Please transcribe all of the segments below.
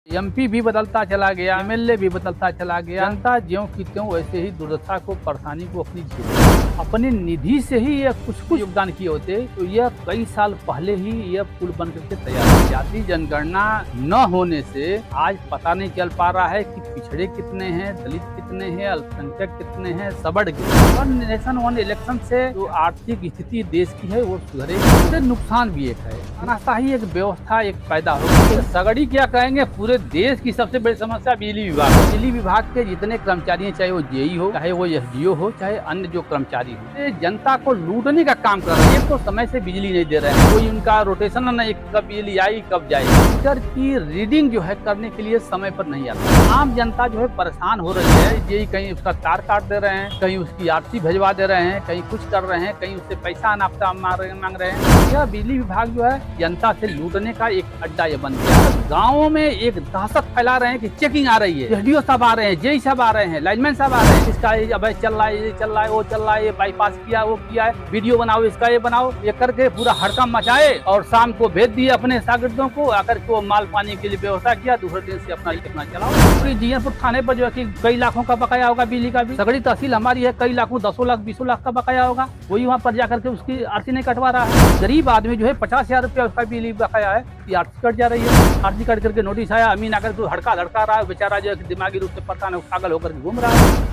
MP भी बदलता चला गया, एमएलए भी बदलता चला गया। जनता ज्यों की त्यों वैसे ही दुर्दशा को, परेशानी को अपनी झेल अपने निधि से ही यह कुछ योगदान किए होते तो यह कई साल पहले ही यह पुल बन करके तैयार है। जाति जनगणना न होने से आज पता नहीं चल पा रहा है कि पिछड़े कितने हैं, दलित कितने हैं, अल्पसंख्यक कितने हैं, सबड़ वन नेशन वन इलेक्शन से जो आर्थिक स्थिति देश की है वो सुधरेगी। उससे नुकसान भी एक है, तानाशाही एक व्यवस्था एक पैदा होगी। सगड़ी क्या कहेंगे, पूरे देश की सबसे बड़ी समस्या बिजली विभाग है। बिजली विभाग के जितने कर्मचारी हैं, चाहे वो जेई हो, चाहे वो एसडीओ हो, चाहे अन्य जो कर्मचारी हो, जनता को लूटने का काम कर रहे हैं। तो समय से बिजली नहीं दे रहे हैं, कोई उनका रोटेशन नहीं, कब बिजली आई कब जाएगी। मीटर की रीडिंग जो है करने के लिए समय पर नहीं आता। आम जनता जो है परेशान हो रही है। जेई कहीं उसका तार काट दे रहे हैं, कहीं उसकी आरसी भिजवा दे रहे हैं, कहीं कुछ कर रहे हैं, कहीं उससे पैसा नापता मांग रहे हैं। यह बिजली विभाग जो है जनता से लूटने का एक अड्डा ये बन गया। गाँवों में एक दहशत फैला रहे हैं कि चेकिंग आ रही है, एसडीओ साहब आ रहे हैं, जेई साहब आ रहे हैं, लाइनमैन साहब आ रहे हैं, इसका अब चल रहा है, ये चल रहा है, वो चल रहा है, ये बाईपास किया, वो किया है, वीडियो बनाओ, इसका ये बनाओ, ये करके पूरा हड़कम मचाए और शाम को भेज दिए अपने शागिर्दों को, आकर के माल पानी के लिए व्यवस्था किया। दूसरे दिन से अपना चलाओ। पूरी जीएनपुर थाने पर जो है कि कई लाखों का बकाया होगा बिजली का भी। सगड़ी तहसील हमारी है, कई लाखों, 10 लाख 20 लाख का बकाया होगा। वही वहाँ पर जाकर के उसकी आरसी नहीं कटवा रहा है। गरीब आदमी जो है 50,000 रुपया उसका बिजली बकाया है, आरसी कट जा रही है। आरसी कट करके नोटिस आया, अमीन आकर के हड़का धड़का रहा है, बेचारा जो है दिमागी रूप से परेशान है, पागल होकर घूम रहा है।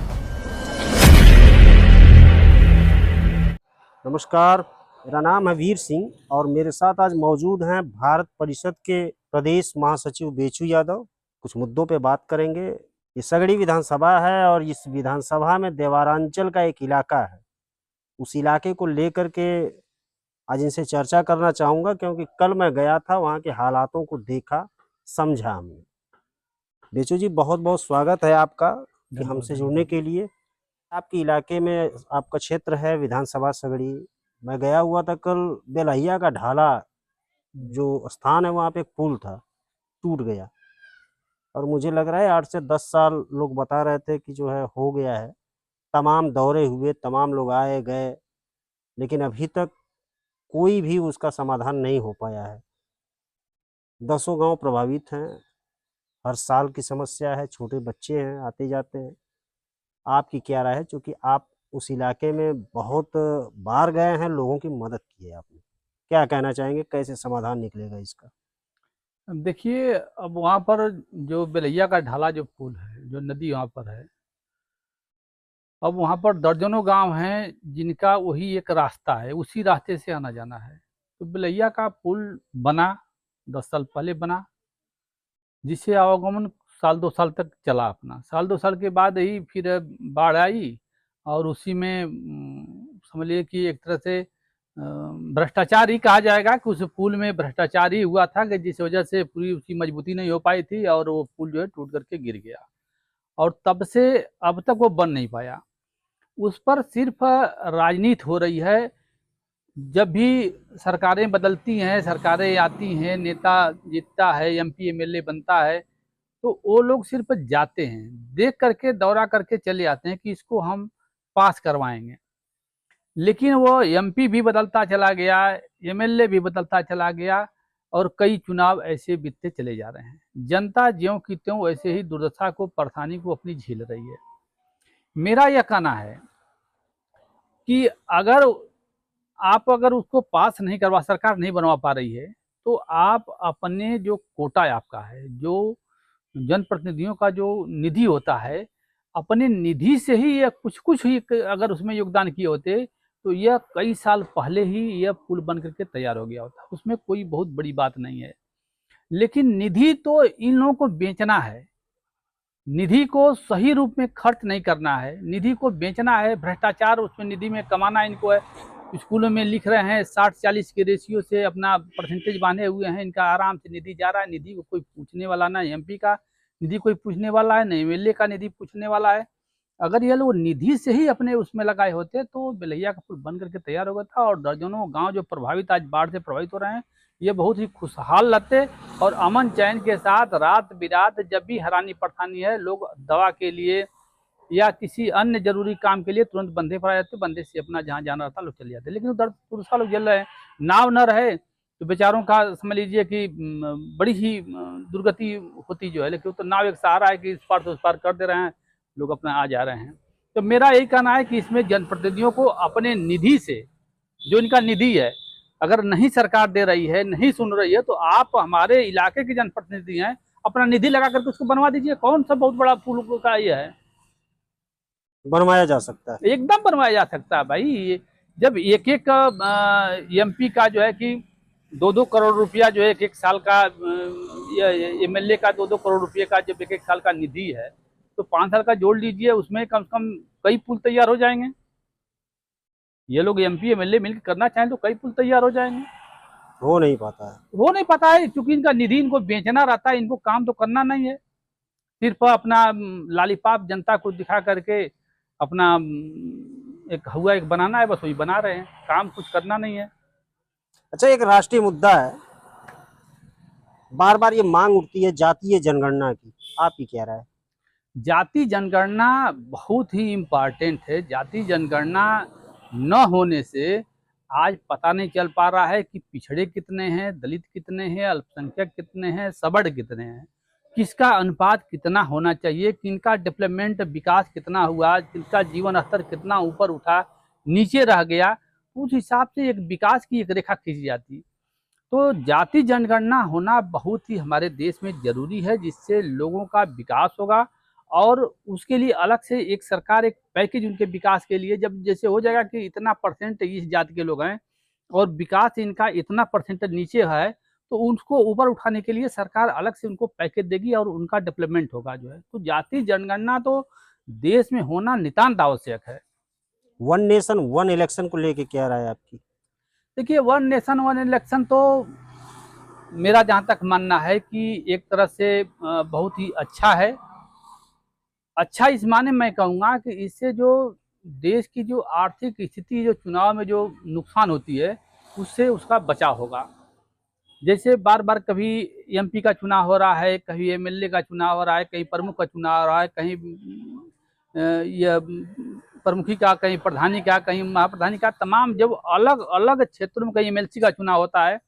नमस्कार, मेरा नाम है वीर सिंह और मेरे साथ आज मौजूद हैं भारत परिषद के प्रदेश महासचिव बेचू यादव। कुछ मुद्दों पे बात करेंगे। ये सगड़ी विधानसभा है और इस विधानसभा में देवारांचल का एक इलाका है। उस इलाके को लेकर के आज इनसे चर्चा करना चाहूँगा, क्योंकि कल मैं गया था, वहाँ के हालातों को देखा, समझा हमने। बेचू जी, बहुत बहुत स्वागत है आपका कि हमसे जुड़ने के लिए। आपके इलाके में आपका क्षेत्र है विधानसभा सगड़ी। मैं गया हुआ था कल, बेलहिया का ढाला जो स्थान है वहाँ पे एक पुल था, टूट गया और मुझे लग रहा है 8 से 10 साल लोग बता रहे थे कि जो है हो गया है। तमाम दौरे हुए, तमाम लोग आए गए, लेकिन अभी तक कोई भी उसका समाधान नहीं हो पाया है। 10 गांव प्रभावित हैं, हर साल की समस्या है, छोटे बच्चे हैं आते जाते हैं। आपकी क्या राय है, क्योंकि आप उस इलाके में बहुत बार गए हैं, लोगों की मदद की है आपने, क्या कहना चाहेंगे, कैसे समाधान निकलेगा इसका? देखिए, अब वहाँ पर जो बेलैया का ढाला जो पुल है, जो नदी वहाँ पर है, अब वहाँ पर दर्जनों गांव हैं जिनका वही एक रास्ता है, उसी रास्ते से आना जाना है। तो बेलैया का पुल बना 10 साल पहले बना, जिससे आवागमन साल 2 साल तक चला अपना। साल 2 साल के बाद ही फिर बाढ़ आई और उसी में समझिए कि एक तरह से भ्रष्टाचार ही कहा जाएगा कि उस पुल में भ्रष्टाचार ही हुआ था, कि जिस वजह से पूरी उसकी मजबूती नहीं हो पाई थी और वो पुल जो है टूट करके गिर गया और तब से अब तक वो बन नहीं पाया। उस पर सिर्फ राजनीति हो रही है। जब भी सरकारें बदलती हैं, सरकारें आती हैं, नेता जीतता है, एमपी एमएलए बनता है, तो वो लोग सिर्फ जाते हैं, देख करके दौरा करके चले आते हैं कि इसको हम पास करवाएंगे। लेकिन वो एमपी भी बदलता चला गया, एमएलए भी बदलता चला गया और कई चुनाव ऐसे बीतते चले जा रहे हैं। जनता ज्यों की त्यों वैसे ही दुर्दशा को, परेशानी को अपनी झेल रही है। मेरा यह कहना है कि अगर उसको पास नहीं करवा, सरकार नहीं बनवा पा रही है, तो आप अपने जो कोटा आपका है, जो जनप्रतिनिधियों का जो निधि होता है, अपने निधि से ही यह कुछ ही अगर उसमें योगदान किए होते तो यह कई साल पहले ही यह पुल बन करके तैयार हो गया होता। उसमें कोई बहुत बड़ी बात नहीं है। लेकिन निधि तो इन लोगों को बेचना है, निधि को सही रूप में खर्च नहीं करना है, निधि को बेचना है, भ्रष्टाचार उसमें निधि में कमाना इनको है। स्कूलों में लिख रहे हैं 60-40 के रेशियो से अपना परसेंटेज बांधे हुए हैं, इनका आराम से निधि जा रहा है। निधि को कोई पूछने वाला ना, एमपी का निधि कोई पूछने वाला है, न एमएलए का निधि पूछने वाला है। अगर ये लोग निधि से ही अपने उसमें लगाए होते तो बेलैया का पुल बन करके तैयार हो गया था और दर्जनों गांव जो प्रभावित आज बाढ़ से प्रभावित हो रहे हैं, ये बहुत ही खुशहाल रहते और अमन चैन के साथ रात बिरात जब भी हैरानी परेशानी है, लोग दवा के लिए या किसी अन्य जरूरी काम के लिए तुरंत बंदे पर आ जाते, बंदे से अपना जहाँ जाना रहता लोग चले जाते। लेकिन उधर पुरुषा लोग जल रहे हैं, नाव न रहे तो बेचारों का समझ लीजिए कि बड़ी ही दुर्गति होती जो है, लेकिन तो नाव एक सहारा है कि इस पार से उस पार कर दे रहे हैं, लोग अपना आ जा रहे हैं। तो मेरा यही कहना है कि इसमें जनप्रतिनिधियों को अपने निधि से, जो इनका निधि है, अगर नहीं सरकार दे रही है, नहीं सुन रही है, तो आप हमारे इलाके के जनप्रतिनिधि हैं, अपना निधि लगा करके उसको बनवा दीजिए। कौन सा बहुत बड़ा पुल का ये है, बनवाया जा सकता है। एकदम बनवाया जा सकता है भाई। जब एक एक एमपी का जो है कि 2-2 करोड़ रुपया जो है एक साल का, एमएलए का 2-2 करोड़ रुपये का जब एक साल का निधि है, तो 5 साल का जोड़ लीजिए, उसमें कम से कम कई पुल तैयार हो जाएंगे। ये लोग एमपी एमएलए मिलकर करना चाहें तो कई पुल तैयार हो जाएंगे। हो नहीं पाता है। हो नहीं पाता है क्योंकि इनका निधि इनको बेचना रहता है, इनको काम तो करना नहीं है, सिर्फ अपना लालीपाप जनता को दिखा करके अपना एक हुआ एक बनाना है, बस वही बना रहे हैं, काम कुछ करना नहीं है। अच्छा, एक राष्ट्रीय मुद्दा है, बार बार ये मांग उठती है जातीय जनगणना की, आपकी क्या राय है? जाति जनगणना बहुत ही इम्पॉर्टेंट है। जाति जनगणना न होने से आज पता नहीं चल पा रहा है कि पिछड़े कितने हैं, दलित कितने हैं, अल्पसंख्यक कितने हैं, सबड़ कितने हैं, किसका अनुपात कितना होना चाहिए, किनका डेवलपमेंट विकास कितना हुआ, किसका जीवन स्तर कितना ऊपर उठा, नीचे रह गया, उस हिसाब से एक विकास की एक रेखा खींची जाती। तो जाति जनगणना होना बहुत ही हमारे देश में जरूरी है, जिससे लोगों का विकास होगा। और उसके लिए अलग से एक सरकार एक पैकेज उनके विकास के लिए, जब जैसे हो जाएगा कि इतना परसेंट इस जाति के लोग हैं और विकास इनका इतना परसेंट नीचे है, तो उनको ऊपर उठाने के लिए सरकार अलग से उनको पैकेज देगी और उनका डेवलपमेंट होगा जो है। तो जाति जनगणना तो देश में होना नितांत आवश्यक है। वन नेशन वन इलेक्शन को लेके क्या राय है आपकी? देखिए, वन नेशन वन इलेक्शन तो मेरा जहाँ तक मानना है कि एक तरह से बहुत ही अच्छा है। अच्छा इस माने मैं कहूँगा कि इससे जो देश की जो आर्थिक स्थिति, जो चुनाव में जो नुकसान होती है, उससे उसका बचाव होगा। जैसे बार बार कभी एमपी का चुनाव हो रहा है, कहीं एमएलए का चुनाव हो रहा है, कहीं प्रमुख का चुनाव हो रहा है, कहीं यह प्रमुखी का, कहीं प्रधानी का, कहीं महाप्रधानी का, तमाम जब अलग अलग क्षेत्रों में कहीं एमएलसी का चुनाव होता है,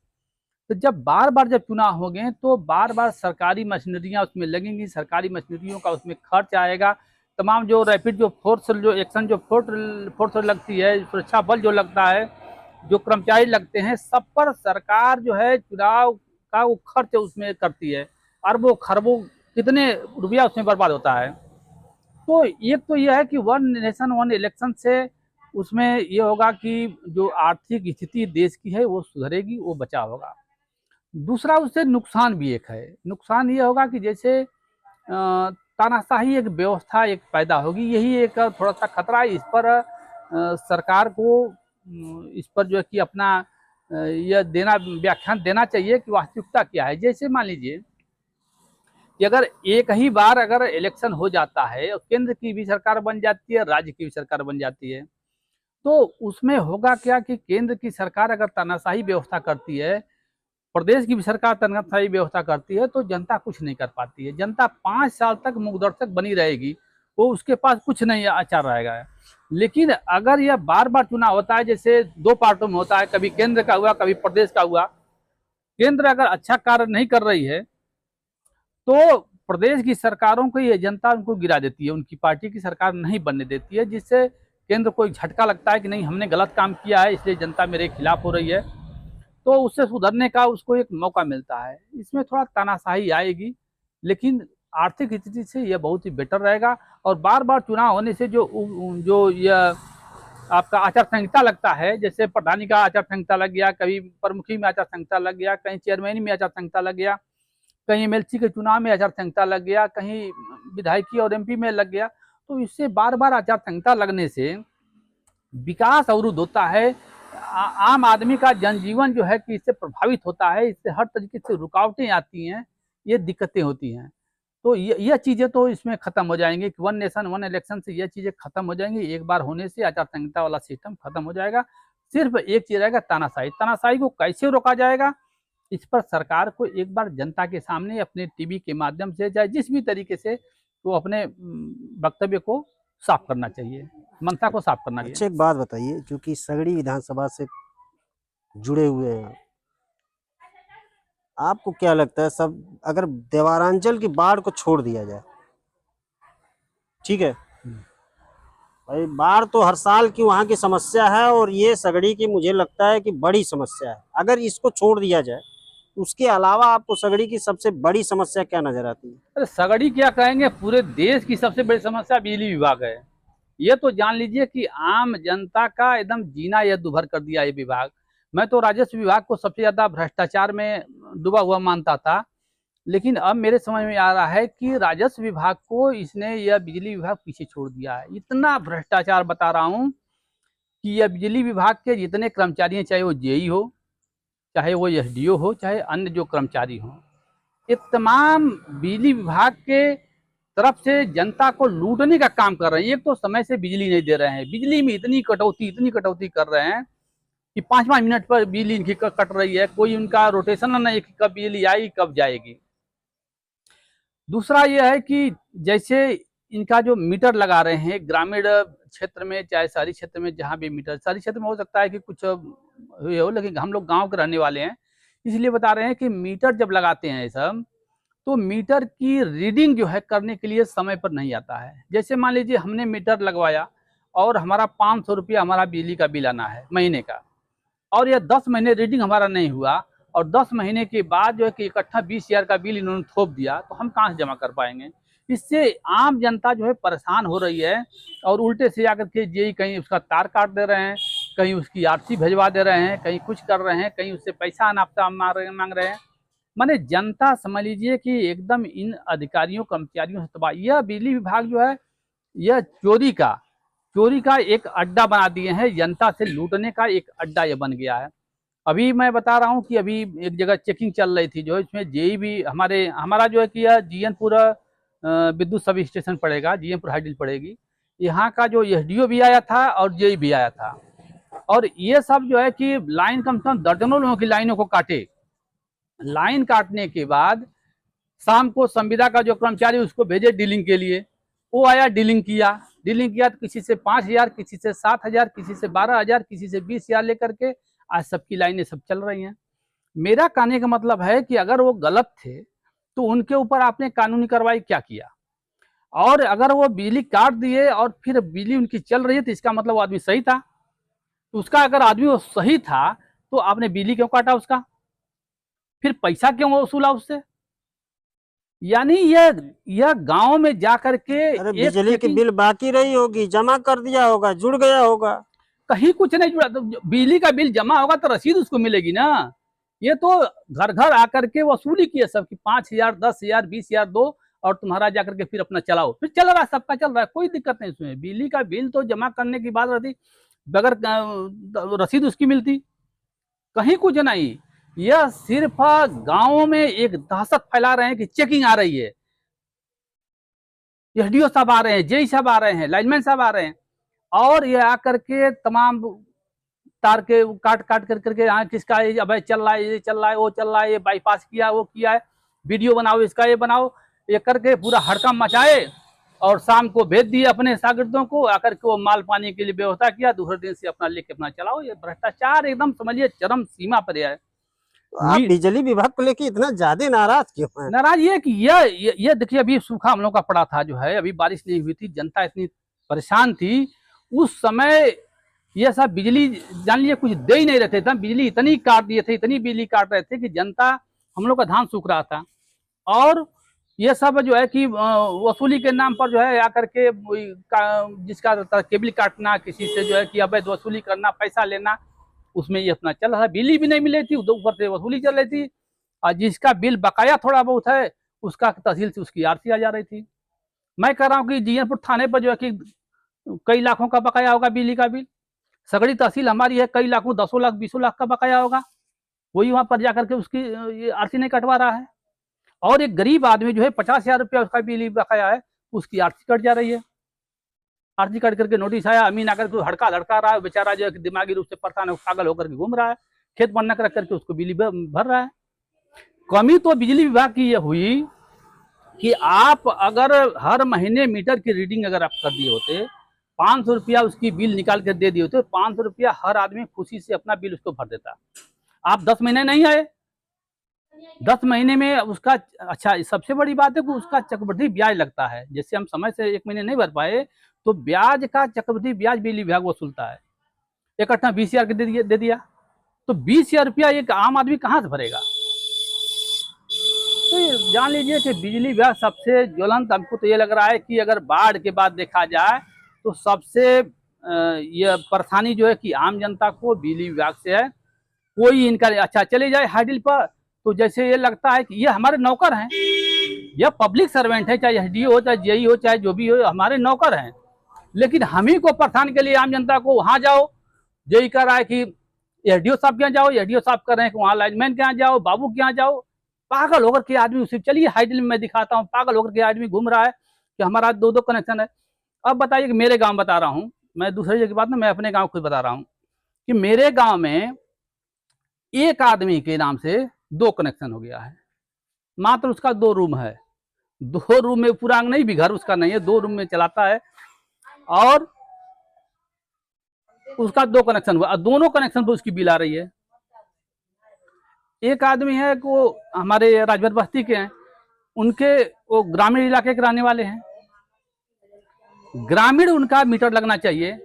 तो जब बार चुनाव होंगे तो बार बार सरकारी मशीनरियाँ उसमें लगेंगी, सरकारी मशीनरियों का उसमें खर्च आएगा, तमाम जो रैपिड जो फोर्स जो एक्शन जो फोर्स लगती है, सुरक्षा बल जो लगता है, जो कर्मचारी लगते हैं, सब पर सरकार जो है चुनाव का वो खर्च उसमें करती है, अरबों खरबों कितने रुपया उसमें बर्बाद होता है। तो एक तो यह है कि वन नेशन वन इलेक्शन से उसमें ये होगा कि जो आर्थिक स्थिति देश की है वो सुधरेगी, वो बचाव होगा। दूसरा उससे नुकसान भी एक है। नुकसान ये होगा कि जैसे तानाशाही एक व्यवस्था एक पैदा होगी, यही एक थोड़ा सा खतरा है। इस पर सरकार को इस पर जो है कि अपना यह व्याख्यान देना चाहिए कि वास्तविकता क्या है। जैसे मान लीजिए कि अगर एक ही बार अगर इलेक्शन हो जाता है और केंद्र की भी सरकार बन जाती है, राज्य की भी सरकार बन जाती है, तो उसमें होगा क्या कि केंद्र की सरकार अगर तानाशाही व्यवस्था करती है, प्रदेश की भी सरकार तानाशाही व्यवस्था करती है, तो जनता कुछ नहीं कर पाती है। जनता 5 साल तक मूकदर्शक बनी रहेगी, वो उसके पास कुछ नहीं आचार रहेगा। लेकिन अगर यह बार बार चुनाव होता है, जैसे 2 पार्टों में होता है, कभी केंद्र का हुआ, कभी प्रदेश का हुआ, केंद्र अगर अच्छा कार्य नहीं कर रही है तो प्रदेश की सरकारों को ये जनता उनको गिरा देती है, उनकी पार्टी की सरकार नहीं बनने देती है, जिससे केंद्र को एक झटका लगता है कि नहीं, हमने गलत काम किया है, इसलिए जनता मेरे खिलाफ हो रही है, तो उससे सुधरने का उसको एक मौका मिलता है। इसमें थोड़ा तानाशाही आएगी, लेकिन आर्थिक स्थिति से यह बहुत ही बेटर रहेगा। और बार बार चुनाव होने से जो यह आपका आचार संहिता लगता है, जैसे प्रधानी का आचार संहिता लग गया, कभी प्रमुखी में आचार संहिता लग गया, कहीं चेयरमैनी में आचार संहिता लग गया, कहीं एमएलसी के चुनाव में आचार संहिता लग गया, कहीं विधायकी और एमपी में लग गया, तो इससे बार बार आचार संहिता लगने से विकास अवरुद्ध होता है। आम आदमी का जनजीवन जो है कि इससे प्रभावित होता है, इससे हर तरीके से रुकावटें आती हैं, ये दिक्कतें होती हैं। तो यह चीज़ें तो इसमें ख़त्म हो जाएंगी कि वन नेशन वन इलेक्शन से यह चीज़ें ख़त्म हो जाएंगी। एक बार होने से आचार संहिता वाला सिस्टम ख़त्म हो जाएगा। सिर्फ एक चीज़ रहेगा, तानाशाही। तानाशाही को कैसे रोका जाएगा, इस पर सरकार को एक बार जनता के सामने अपने टीवी के माध्यम से, चाहे जिस भी तरीके से, तो अपने वक्तव्य को साफ करना चाहिए, मनसा को साफ करना चाहिए। अच्छा, एक बात बताइए, जो कि सगड़ी विधानसभा से जुड़े हुए हैं, आपको क्या लगता है, सब अगर देवारांचल की बाढ़ को छोड़ दिया जाए, ठीक है भाई, बाढ़ तो हर साल की वहाँ की समस्या है और ये सगड़ी की मुझे लगता है कि बड़ी समस्या है। अगर इसको छोड़ दिया जाए, उसके अलावा आपको सगड़ी की सबसे बड़ी समस्या क्या नजर आती है? अरे सगड़ी क्या कहेंगे, पूरे देश की सबसे बड़ी समस्या बिजली विभाग है। ये तो जान लीजिए कि आम जनता का एकदम जीना यह दुभर कर दिया ये विभाग। मैं तो राजस्व विभाग को सबसे ज्यादा भ्रष्टाचार में डूबा हुआ मानता था, लेकिन अब मेरे समझ में आ रहा है कि राजस्व विभाग को इसने यह बिजली विभाग पीछे छोड़ दिया है। इतना भ्रष्टाचार बता रहा हूँ कि यह बिजली विभाग के जितने कर्मचारी हैं, चाहे वो जेई हो, चाहे वो एसडीओ हो, चाहे अन्य जो कर्मचारी हों, ये तमाम बिजली विभाग के तरफ से जनता को लूटने का काम कर रहे हैं। एक तो समय से बिजली नहीं दे रहे हैं, बिजली में इतनी कटौती कर रहे हैं कि 5-5 मिनट पर बिजली इनकी कट रही है। कोई उनका रोटेशन नहीं कि कब बिजली आई कब जाएगी। दूसरा यह है कि जैसे इनका जो मीटर लगा रहे हैं ग्रामीण क्षेत्र में चाहे शहरी क्षेत्र में, जहाँ भी मीटर, शहरी क्षेत्र में हो सकता है कि कुछ हो, लेकिन हम लोग गांव के रहने वाले हैं, इसलिए बता रहे हैं कि मीटर जब लगाते हैं सब, तो मीटर की रीडिंग जो है करने के लिए समय पर नहीं आता है। जैसे मान लीजिए हमने मीटर लगवाया और हमारा 500 रुपया हमारा बिजली का बिल आना है महीने का, और यह 10 महीने रीडिंग हमारा नहीं हुआ और 10 महीने के बाद जो है कि इकट्ठा 20,000 का बिल इन्होंने थोप दिया, तो हम कहाँ से जमा कर पाएंगे। इससे आम जनता जो है परेशान हो रही है और उल्टे से आकर के जेई कहीं उसका तार काट दे रहे हैं, कहीं उसकी आरसी भिजवा दे रहे हैं, कहीं कुछ कर रहे हैं, कहीं उससे पैसा अनापता मांग रहे हैं। माने जनता समझ लीजिए कि एकदम इन अधिकारियों कर्मचारियों से तबाह। यह बिजली विभाग जो है यह चोरी का एक अड्डा बना दिए हैं, जनता से लूटने का एक अड्डा यह बन गया है। अभी मैं बता रहा हूँ कि अभी एक जगह चेकिंग चल रही थी, जो इसमें जेई भी हमारा जो है कि यह जीएनपुर विद्युत सब स्टेशन पड़ेगा, जीएनपुर हाईडील पड़ेगी। यहाँ का जो एसडीओ भी आया था और जेई भी आया था, और ये सब जो है कि लाइन कम से कम दर्जनों लोगों की लाइनों को काटे। लाइन काटने के बाद शाम को संविदा का जो कर्मचारी उसको भेजे डीलिंग के लिए, वो आया डीलिंग किया तो किसी से 5,000, किसी से 7,000, किसी से 12,000, किसी से 20,000 लेकर के आज सबकी लाइनें सब चल रही हैं। मेरा कहने का मतलब है कि अगर वो गलत थे तो उनके ऊपर आपने कानूनी कार्रवाई क्या किया, और अगर वो बिजली काट दिए और फिर बिजली उनकी चल रही है तो इसका मतलब वो आदमी सही था। तो उसका अगर आदमी वो सही था तो आपने बिजली क्यों काटा उसका, फिर पैसा क्यों वसूला उससे। यानी यह गांव में जाकर के अरे बिजली की बिल बाकी रही होगी, जमा कर दिया होगा, जुड़ गया होगा। कहीं कुछ नहीं जुड़ा, तो बिजली का बिल जमा होगा तो रसीद उसको मिलेगी ना। ये तो घर घर आकर के वसूली की है सबकी, 5,000, 10,000, 20,000 दो और तुम्हारा जाकर के फिर अपना चलाओ, फिर चल रहा है, सबका चल रहा है, कोई दिक्कत नहीं उसमें। बिजली का बिल तो जमा करने की बात रहती, बगैर रसीद उसकी मिलती, कहीं कुछ नहीं। यह सिर्फ गांवों में एक दहशत फैला रहे हैं कि चेकिंग आ रही है, एसडीओ साहब आ रहे हैं, जेई साहब आ रहे हैं, लाइनमैन साहब आ रहे हैं, और ये आकर के तमाम तार के काट काट कर करके यहाँ किसका अब चल रहा है, ये चल रहा है, वो चल रहा है, ये बाईपास किया, वो किया है, वीडियो बनाओ इसका, ये बनाओ, ये करके पूरा हड़कम मचाए और शाम को भेज दिए अपने शागिर्दों को, आकर के वो माल पानी के लिए व्यवस्था किया, दूसरे दिन से अपना लेके अपना चलाओ। ये भ्रष्टाचार एकदम समझिए चरम सीमा पर है। आप बिजली विभाग को लेके इतना ज्यादा नाराज क्यों हैं? नाराज ये कि ये देखिए, अभी सूखा हम लोग का पड़ा था जो है, अभी बारिश नहीं हुई थी, जनता इतनी परेशान थी उस समय। ये सब बिजली जान लीजिए कुछ दे ही नहीं रहते थे, बिजली इतनी काट दिए थे, इतनी बिजली काट रहे थे कि जनता, हम लोग का धान सूख रहा था। और ये सब जो है कि वसूली के नाम पर जो है आकर के जिसका केबल काटना, किसी से जो है कि अवैध वसूली करना, पैसा लेना, उसमें ये अपना चल रहा है। बिजली भी नहीं मिली थी, ऊपर से वसूली चल रही थी, और जिसका बिल बकाया थोड़ा बहुत है उसका तहसील से उसकी आरसी आ जा रही थी। मैं कह रहा हूँ कि जीएनपुर थाने पर जो है कि कई लाखों का बकाया होगा बिजली का बिल। सगड़ी तहसील हमारी है, कई लाखों, 10 लाख 20 लाख का बकाया होगा, वही वहां पर जाकर के उसकी आरसी नहीं कटवा रहा है। और एक गरीब आदमी जो है 50,000 रुपया उसका बिजली बकाया है, उसकी आरसी कट जा रही है। आरसी कट करके नोटिस आया, अमीन आकर के हड़का लड़का रहा है, बेचारा जो है दिमागी रूप से परेशान है, पागल होकर के घूम रहा है, खेत बनना रख करके उसको बिजली भर रहा है। कमी तो बिजली विभाग की यह हुई कि आप अगर हर महीने मीटर की रीडिंग अगर आप कर दिए होते, 500 रुपया उसकी बिल निकाल कर दे दिए होते, 500 रुपया हर आदमी खुशी से अपना बिल उसको भर देता। आप 10 महीने नहीं आए, 10 महीने में उसका, अच्छा सबसे बड़ी बात है कि उसका चक्रवृद्धि ब्याज लगता है। जैसे हम समय से 1 महीने नहीं भर पाए तो ब्याज का चक्रवृद्धि ब्याज बिजली विभाग वसूलता है। इकट्ठा 20,000 के दे दिया तो 20,000 रुपया एक आम आदमी कहाँ से भरेगा। तो ये जान लीजिए कि बिजली विभाग सबसे ज्वलंत, हमको तो ये लग रहा है कि अगर बाढ़ के बाद देखा जाए तो सबसे ये परेशानी जो है कि आम जनता को बिजली विभाग से है। कोई इनका अच्छा चले जाए हाइडिल पर तो जैसे ये लगता है कि ये हमारे नौकर हैं, ये पब्लिक सर्वेंट है, चाहे एसडीओ हो, चाहे जेई हो, चाहे जो भी हो, हमारे नौकर हैं। लेकिन हम ही को परेशान के लिए आम जनता को वहां जाओ, जेई कह रहा है कि एसडीओ साहब के यहाँ जाओ, एसडीओ साहब कर रहे हैं कि वहाँ लाइनमैन के यहाँ जाओ, बाबू के यहाँ जाओ। पागल होकर के आदमी, उसे चलिए हाइडिल में मैं दिखाता हूँ, पागल होकर के आदमी घूम रहा है कि हमारा 2-2 कनेक्शन है। अब बताइए कि मेरे गाँव बता रहा हूँ, मैं दूसरी जगह की बात ना, मैं अपने गाँव खुद बता रहा हूँ कि मेरे गाँव में एक आदमी के नाम से 2 कनेक्शन हो गया है। मात्र उसका 2 रूम है, 2 रूम में, पूरा नहीं भी घर उसका नहीं है, 2 रूम में चलाता है और उसका 2 कनेक्शन हुआ, दोनों कनेक्शन पर उसकी बिल आ रही है। एक आदमी है कि वो हमारे राजभर बस्ती के हैं, उनके वो ग्रामीण इलाके के रहने वाले हैं, ग्रामीण उनका मीटर लगना चाहिए,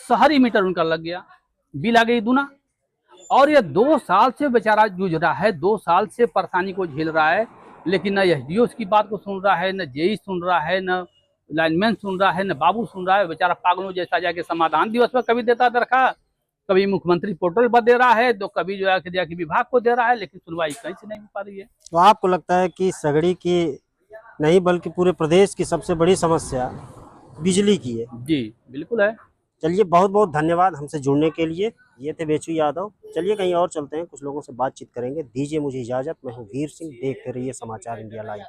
शहरी मीटर उनका लग गया, बिल आ गई दूना। और ये 2 साल से बेचारा जूझ रहा है, 2 साल से परेशानी को झेल रहा है, लेकिन न एसडीओ की बात को सुन रहा है, न जेई सुन रहा है, न लाइनमैन सुन रहा है, न बाबू सुन रहा है। बेचारा पागलों जैसा जाके समाधान दिवस पर कभी देता दरखा, कभी मुख्यमंत्री पोर्टल पर दे रहा है, तो कभी जो है जाके विभाग को दे रहा है, लेकिन सुनवाई कहीं से नहीं हो पा रही है। तो आपको लगता है कि सगड़ी की नहीं बल्कि पूरे प्रदेश की सबसे बड़ी समस्या बिजली की है? जी बिल्कुल है। चलिए, बहुत बहुत धन्यवाद हमसे जुड़ने के लिए। ये थे बेचू यादव। चलिए कहीं और चलते हैं, कुछ लोगों से बातचीत करेंगे। दीजिए मुझे इजाज़त। मैं हूँ वीर सिंह, देखते रहिए समाचार इंडिया लाइव।